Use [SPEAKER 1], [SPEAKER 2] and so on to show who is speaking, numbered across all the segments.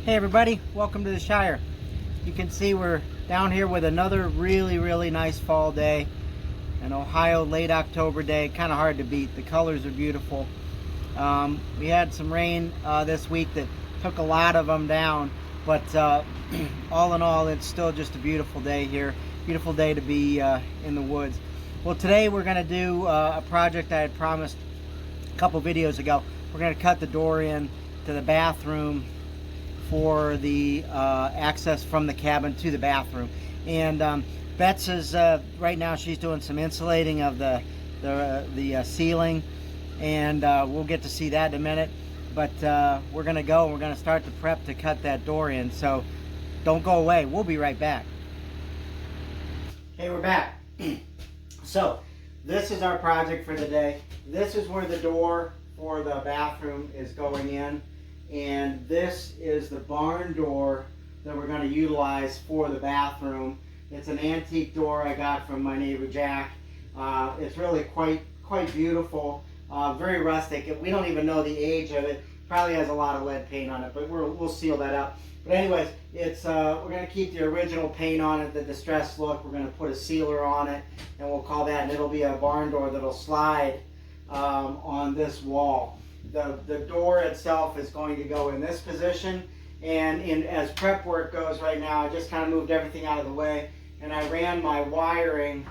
[SPEAKER 1] Hey everybody, welcome to the Shire. You can see we're down here with another really nice fall day. An Ohio late October day, kind of hard to beat. The colors are beautiful. We had some rain this week that took a lot of them down, but all in all, it's still just a beautiful day here. Beautiful day to be in the woods. Well, today we're going to do a project I had promised a couple videos ago. We're going to cut the door in to the bathroom for the access from the cabin to the bathroom. And Bets is right now she's doing some insulating of the ceiling, and we'll get to see that in a minute. But we're gonna go and we're gonna start the prep to cut that door in, so don't go away. We'll be right back. Okay, we're back. So this is our project for the day. This is where the door for the bathroom is going in, and this is the barn door that we're going to utilize for the bathroom. It's an antique door I got from my neighbor Jack. It's really quite beautiful, very rustic. We don't even know the age of it. Probably has a lot of lead paint on it, but we'll seal that up. But anyways, it's we're going to keep the original paint on it, the distressed look. We're going to put a sealer on it, and we'll call that, and it'll be a barn door that'll slide on this wall. The door itself is going to go in this position, and as prep work goes right now, I just kind of moved everything out of the way, and I ran my wiring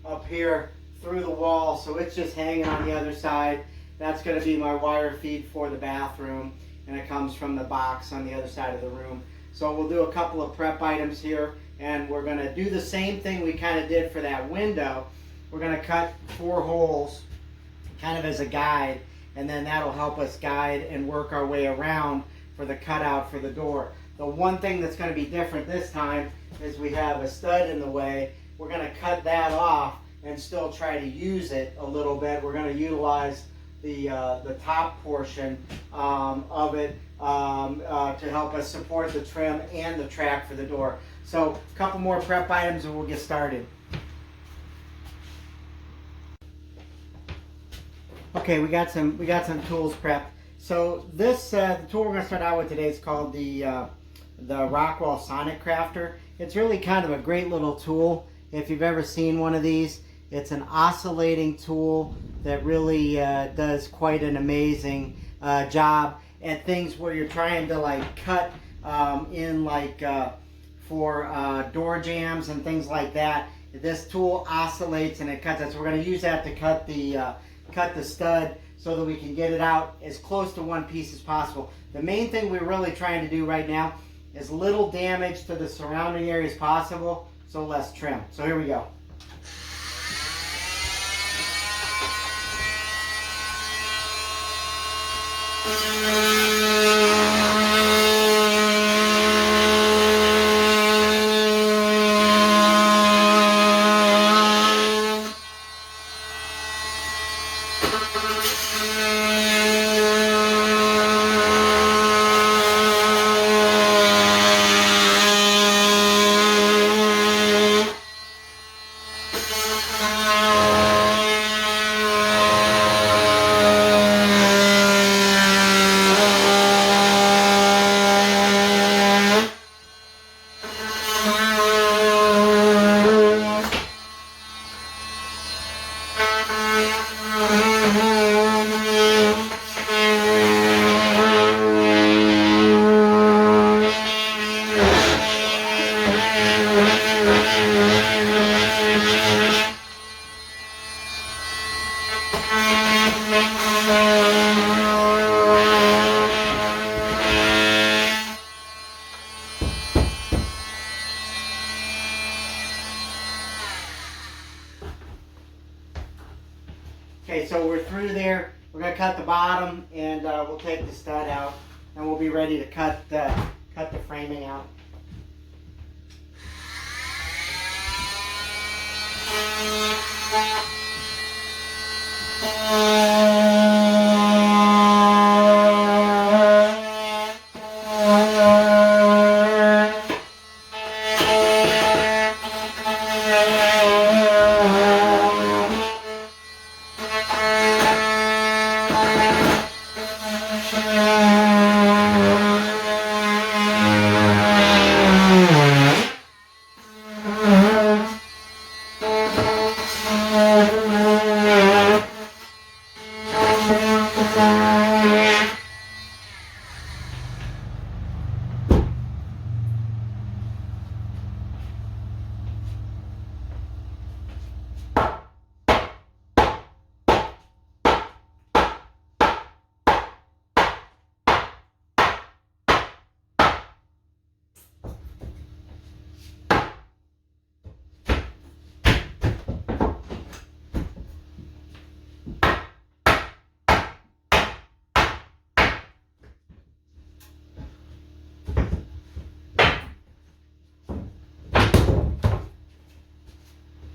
[SPEAKER 1] up here through the wall, so it's just hanging on the other side. That's going to be my wire feed for the bathroom, and it comes from the box on the other side of the room. So we'll do a couple of prep items here, and we're going to do the same thing we kind of did for that window. We're going to cut 4 holes kind of as a guide, and then that'll help us guide and work our way around for the cutout for the door. The one thing that's going to be different this time is we have a stud in the way. We're going to cut that off and still try to use it a little bit. We're going to utilize the top portion of it to help us support the trim and the track for the door. So a couple more prep items and we'll get started. Okay, we got some tools prepped. So this the tool we're going to start out with today is called the Rockwell Sonic Crafter. It's really kind of a great little tool. If you've ever seen one of these, it's an oscillating tool that really does quite an amazing job at things where you're trying to like cut in like for door jambs and things like that. This tool oscillates and it cuts it. So we're going to use that to cut the stud so that we can get it out as close to one piece as possible. The main thing we're really trying to do right now is little damage to the surrounding area as possible, so less trim. So here we go. Okay, so we're through there. We're going to cut the bottom, and we'll take the stud out, and we'll be ready to cut the framing out.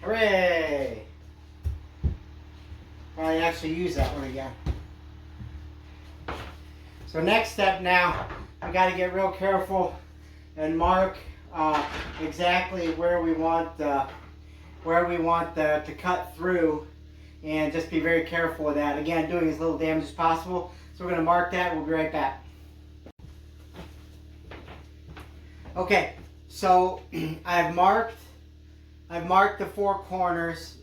[SPEAKER 1] Hooray! Probably actually use that one again. So next step now, we got to get real careful and mark exactly where we want to cut through, and just be very careful with that. Again, doing as little damage as possible. So we're going to mark that. We'll be right back. Okay, so I've marked the four corners,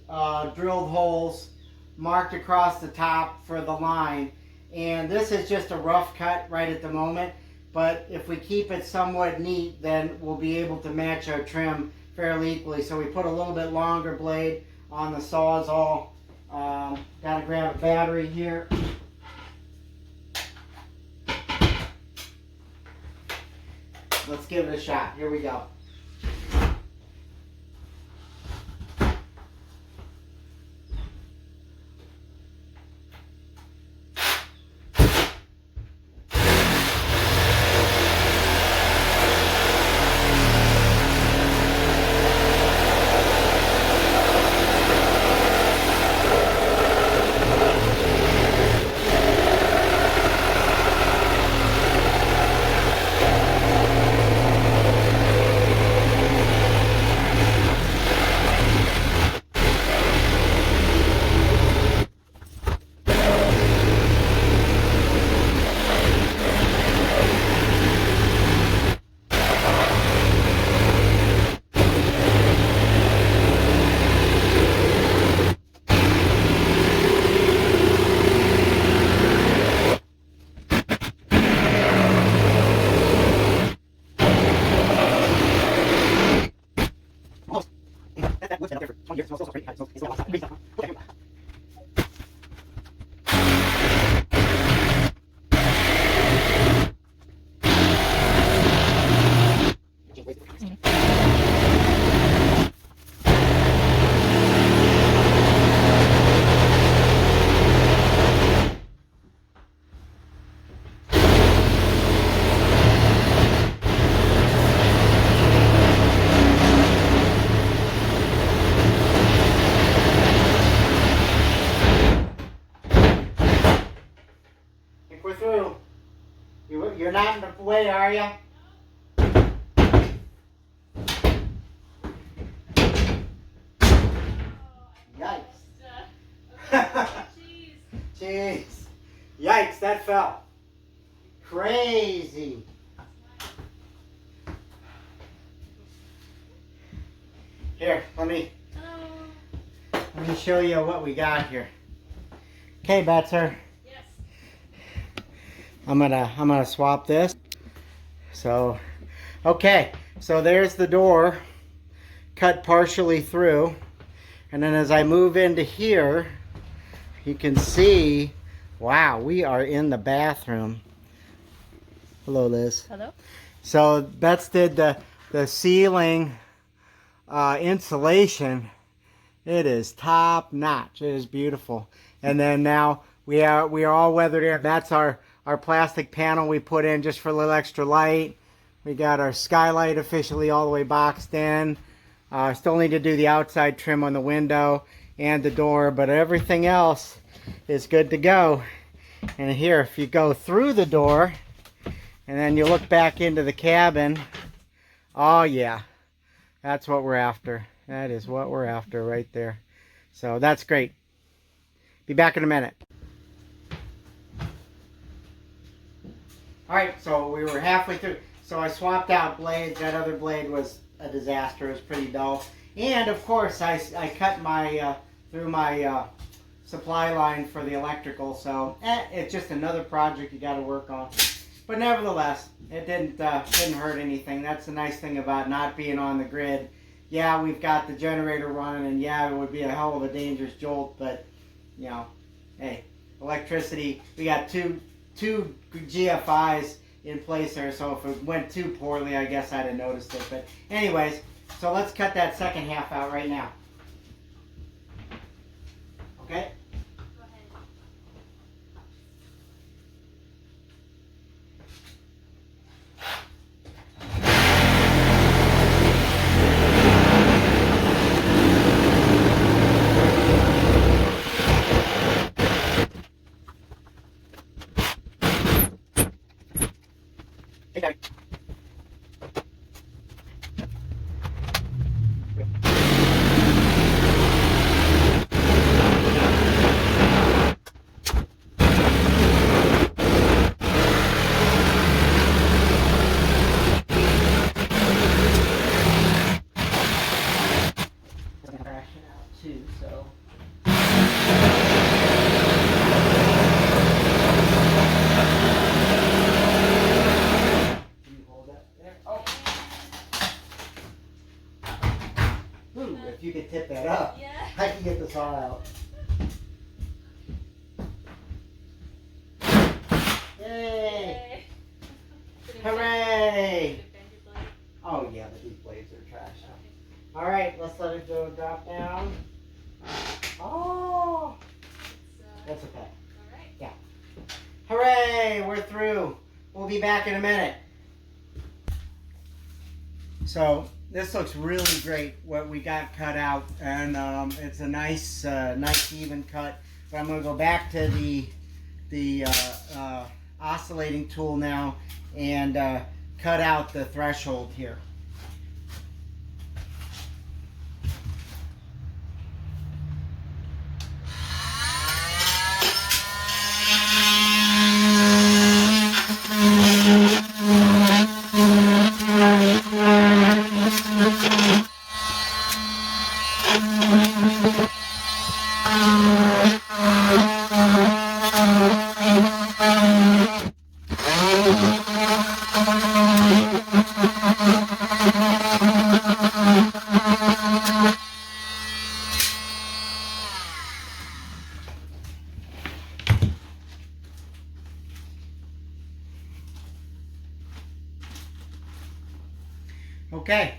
[SPEAKER 1] drilled holes, marked across the top for the line. And this is just a rough cut right at the moment, but if we keep it somewhat neat, then we'll be able to match our trim fairly equally. So we put a little bit longer blade on the Sawzall. Got to grab a battery here. Let's give it a shot. Here we go. We're through. You're not in the way, are you? Yikes. Jeez. Yikes, that fell. Crazy. Here, let me show you what we got here. Okay, Betzer. I'm gonna swap this. So, okay, so there's the door cut partially through, and then as I move into here, you can see, wow, we are in the bathroom. Hello, Liz.
[SPEAKER 2] Hello.
[SPEAKER 1] So Bets did the ceiling insulation. It is top notch. It is beautiful. And then now we are all weathered in. That's our plastic panel we put in just for a little extra light. We got our skylight officially all the way boxed in. Still need to do the outside trim on the window and the door, but everything else is good to go. And here, if you go through the door and then you look back into the cabin, oh yeah, that's what we're after. That is what we're after right there. So that's great. Be back in a minute. Alright, so we were halfway through. So I swapped out blades. That other blade was a disaster. It was pretty dull. And of course I cut my through my supply line for the electrical. So it's just another project you got to work on. But nevertheless, it didn't hurt anything. That's the nice thing about not being on the grid. Yeah, we've got the generator running, and yeah, it would be a hell of a dangerous jolt, but you know, hey, electricity, we got two GFIs in place there, so if it went too poorly, I guess I'd have noticed it. But anyways, so let's cut that second half out right now. Okay?
[SPEAKER 2] Go ahead.
[SPEAKER 1] Okay. Too, so you hold that there. Oh, ooh, if you could tip that up,
[SPEAKER 2] Yeah.
[SPEAKER 1] I can get the saw out. Yay!
[SPEAKER 2] Yay.
[SPEAKER 1] Hooray!
[SPEAKER 2] Did it bend your blade?
[SPEAKER 1] Oh yeah, but these blades are trash. All right, let's let it go drop down. Oh, that's okay.
[SPEAKER 2] All right.
[SPEAKER 1] Yeah. Hooray, we're through. We'll be back in a minute. So this looks really great, what we got cut out, and it's a nice even cut. But I'm going to go back to the oscillating tool now and cut out the threshold here. Okay,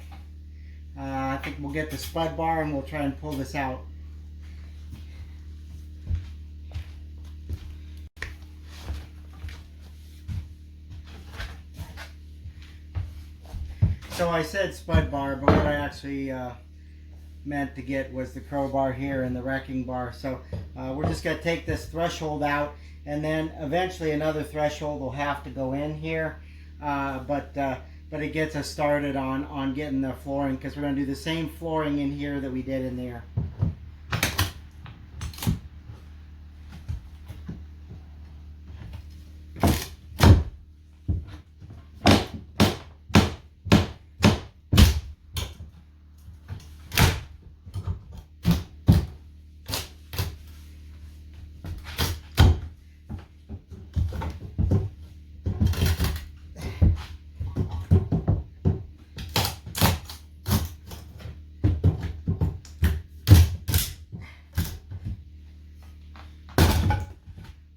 [SPEAKER 1] I think we'll get the spud bar and we'll try and pull this out. So I said spud bar, but what I actually meant to get was the crowbar here and the wrecking bar. So we're just going to take this threshold out, and then eventually another threshold will have to go in here. But it gets us started on getting the flooring, because we're going to do the same flooring in here that we did in there.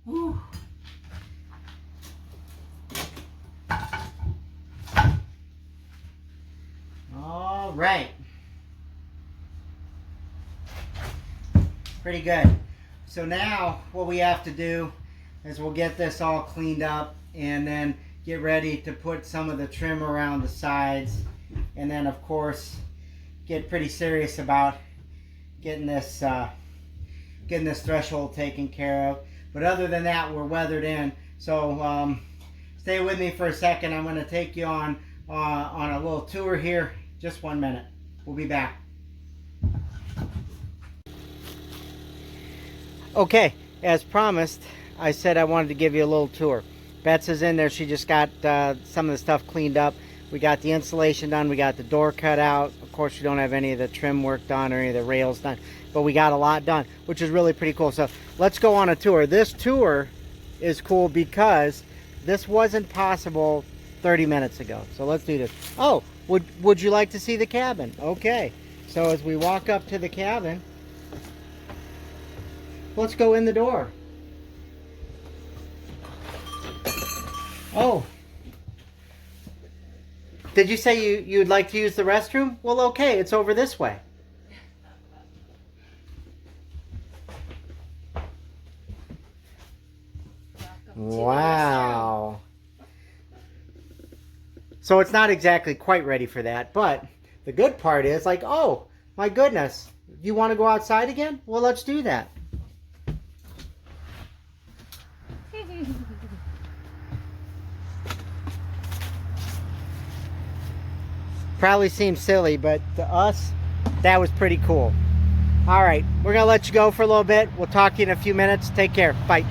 [SPEAKER 1] Whew. All right. Pretty good. So now what we have to do is we'll get this all cleaned up and then get ready to put some of the trim around the sides, and then of course get pretty serious about getting this threshold taken care of. But other than that, we're weathered in. So stay with me for a second. I'm going to take you on a little tour here. Just 1 minute. We'll be back. Okay, as promised, I said I wanted to give you a little tour. Bets is in there. She just got some of the stuff cleaned up. We got the insulation done. We got the door cut out. Of course, we don't have any of the trim work done or any of the rails done, but we got a lot done, which is really pretty cool. So let's go on a tour. This tour is cool because this wasn't possible 30 minutes ago. So let's do this. Oh, would you like to see the cabin? Okay. So as we walk up to the cabin, let's go in the door. Oh. Did you say you'd like to use the restroom? Well, okay, it's over this way. Wow. So it's not exactly quite ready for that, but the good part is like, oh, my goodness, you want to go outside again? Well, let's do that. Probably seems silly, but to us, that was pretty cool. All right, we're going to let you go for a little bit. We'll talk to you in a few minutes. Take care. Bye.